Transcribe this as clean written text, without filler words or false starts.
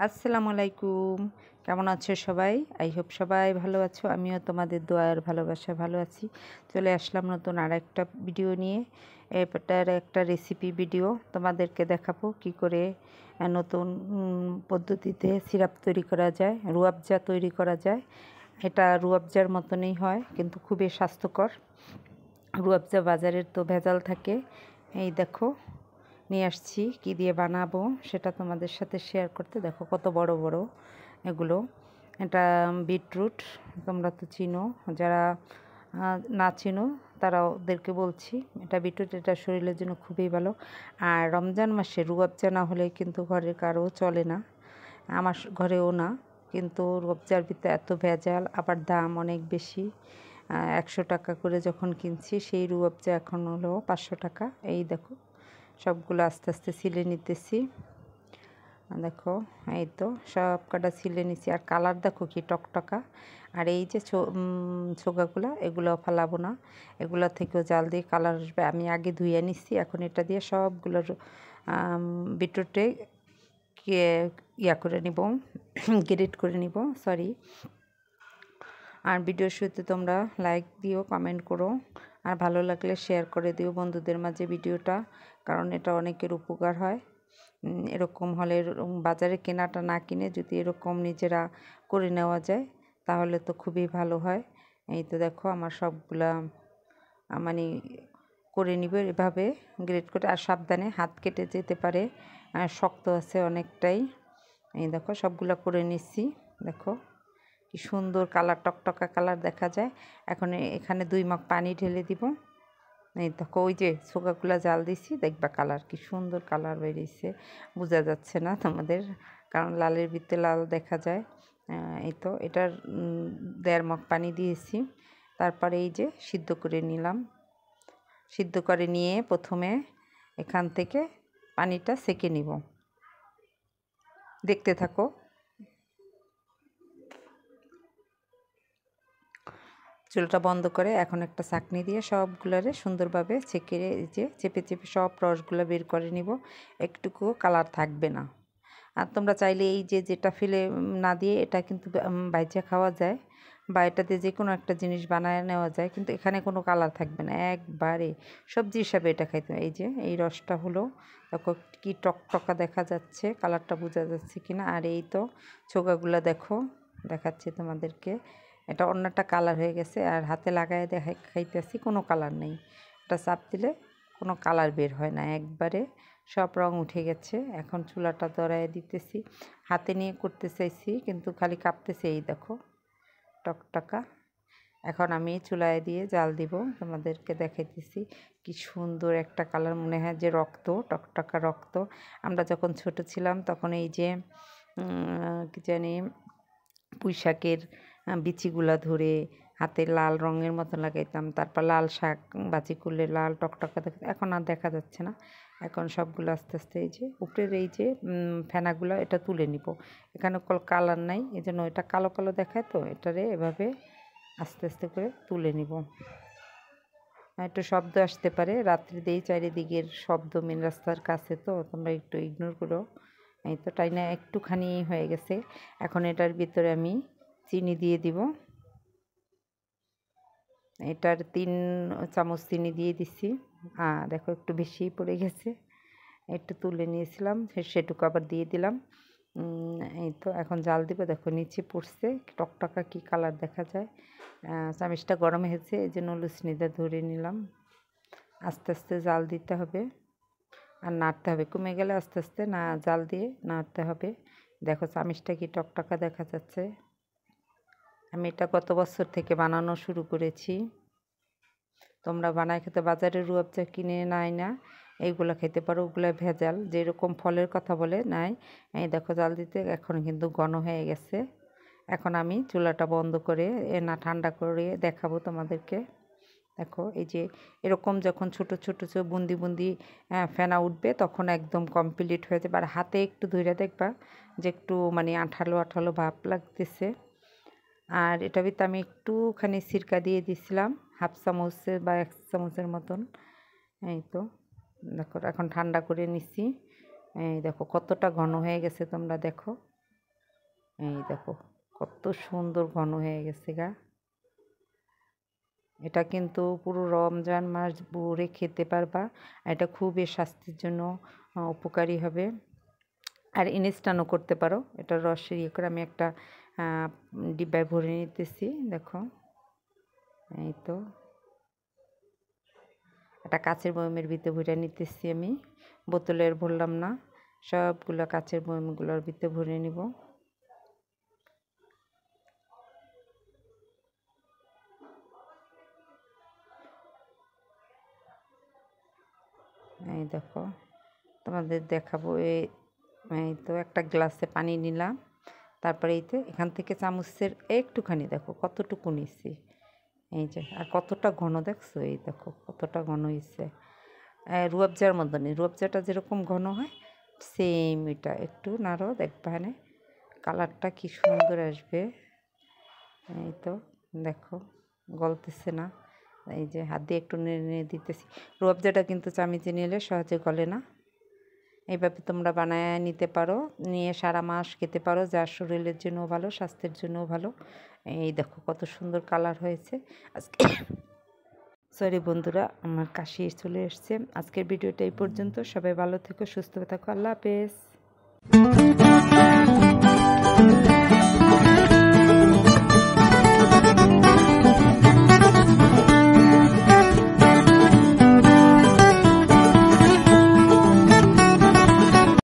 আসসালামু আলাইকুম। কেমন আছো সবাই? আই হোপ সবাই ভালো আছো। আমিও তোমাদের দোয়া আর ভালোবাসায় ভালো আছি। চলে আসলাম নতুন আরেকটা ভিডিও নিয়ে। এটার একটা রেসিপি ভিডিও তোমাদেরকে দেখাবো কি করে নতুন পদ্ধতিতে সিরাপ তৈরি করা যায়, রুয়াবজা তৈরি করা যায়। এটা রুয়াবজার মতনই হয় কিন্তু খুবই স্বাস্থ্যকর। রুয়াবজা বাজারের তো ভেজাল থাকে। এই দেখো নিয়ে আসছি, কী দিয়ে বানাবো সেটা তোমাদের সাথে শেয়ার করতে। দেখো কত বড় বড় এগুলো। এটা বিটরুট, তোমরা তো চিনো, যারা না চিনো তারা ওদেরকে বলছি। এটা বিটরুট, এটা শরীরের জন্য খুবই ভালো। আর রমজান মাসে রুয়াবজা না হলে কিন্তু ঘরের কারো চলে না, আমার ঘরেও না। কিন্তু রুয়াবজার ভিতরে এত ভেজাল, আবার দাম অনেক বেশি। 100 টাকা করে যখন কিনছি, সেই রুয়াবজা এখন হলো 500 টাকা। এই দেখো সবগুলো আস্তে আস্তে ছিলে নিতেছি। দেখো এই তো সব কটা ছিলে নিছি। আর কালার দেখো কি টকটকা। আর এই যে ছোগাগুলো, এগুলো ফালাবো না, এগুলো থেকেও জাল দিয়ে কালার আসবে। আমি আগে ধুয়ে নিচ্ছি, এখন এটা দিয়ে সবগুলোর বিটরুটে ইয়া করে নিব, গ্রেট করে নিব, সরি। আর ভিডিওর শুরুতে তোমরা লাইক দিও, কমেন্ট করো, আর ভালো লাগলে শেয়ার করে দিও বন্ধুদের মাঝে ভিডিওটা, কারণ এটা অনেকের উপকার হয়। এরকম হলে বাজারে কেনাটা না কিনে যদি এরকম নিজেরা করে নেওয়া যায় তাহলে তো খুবই ভালো হয়। এই তো দেখো আমার সবগুলা মানে করে নিব এভাবে গ্রেট করে। আর সাবধানে, হাত কেটে যেতে পারে, শক্ত আছে অনেকটাই। এই দেখো সবগুলা করে নিচ্ছি। দেখো কি সুন্দর কালার, টকটকা কালার দেখা যায়। এখন এখানে 2 মগ পানি ঢেলে দিব। এই দেখো ওই যে ছোকাগুলা জাল দিছি, দেখবা কালার কি সুন্দর কালার বেরিয়েছে। বোঝা যাচ্ছে না তোমাদের, কারণ লালের ভিতরে লাল দেখা যায়। এই তো এটার 1.5 মগ পানি দিয়েছি। তারপরে এই যে সিদ্ধ করে নিলাম। সিদ্ধ করে নিয়ে প্রথমে এখান থেকে পানিটা সেকে নিব। দেখতে থাকো। চুলাটা বন্ধ করে এখন একটা ছাঁকনি দিয়ে সবগুলারে সুন্দরভাবে ছেঁকে যে চেপে চেপে সব রসগুলো বের করে নিব। একটুকুও কালার থাকবে না। আর তোমরা চাইলে এই যে যেটা ফেলে না দিয়ে এটা কিন্তু বাইচা খাওয়া যায়, বা এটাতে যে কোনো একটা জিনিস বানায় নেওয়া যায়, কিন্তু এখানে কোনো কালার থাকবে না, একবারে সবজি হিসাবে এটা খাইতে। এই যে এই রসটা হলো, দেখো কি টকটকা দেখা যাচ্ছে, কালারটা বোঝা যাচ্ছে কিনা। আর এই তো ছোকাগুলো দেখো, দেখাচ্ছি তোমাদেরকে। এটা অন্যটা কালার হয়ে গেছে, আর হাতে লাগায় খাইতেছি, কোনো কালার নেই। এটা চাপ দিলে কোনো কালার বের হয় না, একবারে সব রং উঠে গেছে। এখন চুলাটা ধরায় দিতেছি, হাতে নিয়ে করতে চাইছি কিন্তু খালি কাঁপতেছে। এই দেখো টকটকা। এখন আমি চুলায় দিয়ে জাল দিব, তোমাদেরকে দেখাইতেছি কি সুন্দর একটা কালার, মনে হয় যে রক্ত, টকটকা রক্ত। আমরা যখন ছোট ছিলাম তখন এই যে কি জানি পুঁইশাকের বিচিগুলা ধরে হাতে লাল রঙের মতো লাগাইতাম, তারপর লাল শাক ভাজি করলে লাল টকটকা দেখতে। এখন আর দেখা যাচ্ছে না। এখন সবগুলো আস্তে আস্তে এই যে উপরের এই যে ফেনাগুলো এটা তুলে নিব। এখানে কালার নাই, এই জন্য এটা কালো কালো দেখায়, তো এটারে এভাবে আস্তে আস্তে করে তুলে নিব। একটু শব্দ আসতে পারে, রাত্রিতেই চারিদিকের শব্দ, মেন রাস্তার কাছে, তো তোমরা একটু ইগনোর করো। এই তো টাইনা একটুখানি হয়ে গেছে। এখন এটার ভিতরে আমি চিনি দিয়ে দিব। এটার 3 চামচ চিনি দিয়ে দিচ্ছি। দেখো একটু বেশিই পড়ে গেছে, একটু তুলে নিয়েছিলাম, সেটুকু আবার দিয়ে দিলাম। এই তো এখন জাল দিব। দেখো নিচে পড়ছে, টকটকা কি কালার দেখা যায়। চামিচটা গরম হয়েছে, এই জন্য লুচনিটা ধরে নিলাম। আস্তে আস্তে জাল দিতে হবে আর নাড়তে হবে, কমে গেলে আস্তে আস্তে না জাল দিয়ে নাড়তে হবে। দেখো চামিচটা কি টকটকা দেখা যাচ্ছে। আমি এটা গত বছর থেকে বানানো শুরু করেছি। তোমরা বানায় খেতে, বাজারে রুয়াবজা কিনে নাই না, এইগুলো খেতে পারো, ওগুলো ভেজাল, যেরকম ফলের কথা বলে নাই। এই দেখো জাল দিতে এখন কিন্তু ঘন হয়ে গেছে। এখন আমি চুলাটা বন্ধ করে না ঠান্ডা করে দেখাবো তোমাদেরকে। দেখো এই যে এরকম যখন ছোট ছোট বুন্দি বুন্দি ফেনা উঠবে তখন একদম কমপ্লিট হয়ে যাবে। আর হাতে একটু ধরে দেখবা যে একটু মানে আঠালো আঠালো ভাব লাগতেছে। আর এটা ভিতরে আমি একটুখানি সিরকা দিয়ে দিছিলাম, 1/2 চামচের বা 1 চামচের মতন। এই তো দেখো এখন ঠান্ডা করে নিছি। এই দেখো কতটা ঘন হয়ে গেছে, তোমরা দেখো এই দেখো কত সুন্দর ঘন হয়ে গেছে গা। এটা কিন্তু পুরো রমজান মাস ভরে খেতে পারবা। এটা খুবই স্বাস্থ্যের জন্য উপকারী হবে। আর ইনস্ট্যান্টও করতে পারো। এটা রস ইয়ে করে আমি একটা ডিব্বায় ভরে নিতেছি। দেখো এই তো একটা কাচের বয়মের ভিতরে ভরে নিতেছি আমি, বোতলের ভরলাম না, সবগুলো কাচের বয়মগুলোর ভিতরে ভরে নিব। এই দেখো তোমাদের দেখাবো। এই তো একটা গ্লাসে পানি নিলাম, তারপরে এই তো এখান থেকে চামচের একটুখানি দেখো কতটুকু নিচ্ছি। এই যে আর কতটা ঘন দেখছো, এই দেখো কতটা ঘন হয়েছে। রুয়াবজার মতনই, রুয়াবজাটা যেরকম ঘন হয় সেম এটা। একটু নাড়ো দেখবা, হ্যাঁ কালারটা কি সুন্দর আসবে। এই তো দেখো গলতেছে না, এই যে হাত দিয়ে একটু নেড়ে নেড়ে দিতেছি। রুয়াবজাটা কিন্তু চামিচে নিলে সহজে গলে না। এইভাবে তোমরা বানায় নিতে পারো, নিয়ে সারা মাস খেতে পারো, যা শরীরের জন্যও ভালো, স্বাস্থ্যের জন্যও ভালো। এই দেখো কত সুন্দর কালার হয়েছে আজকে। সরি বন্ধুরা, আমার কাশি চলে এসছে। আজকের ভিডিওটা এই পর্যন্ত। সবাই ভালো থেকো, সুস্থ থাকো, আল্লাহ হাফেজ।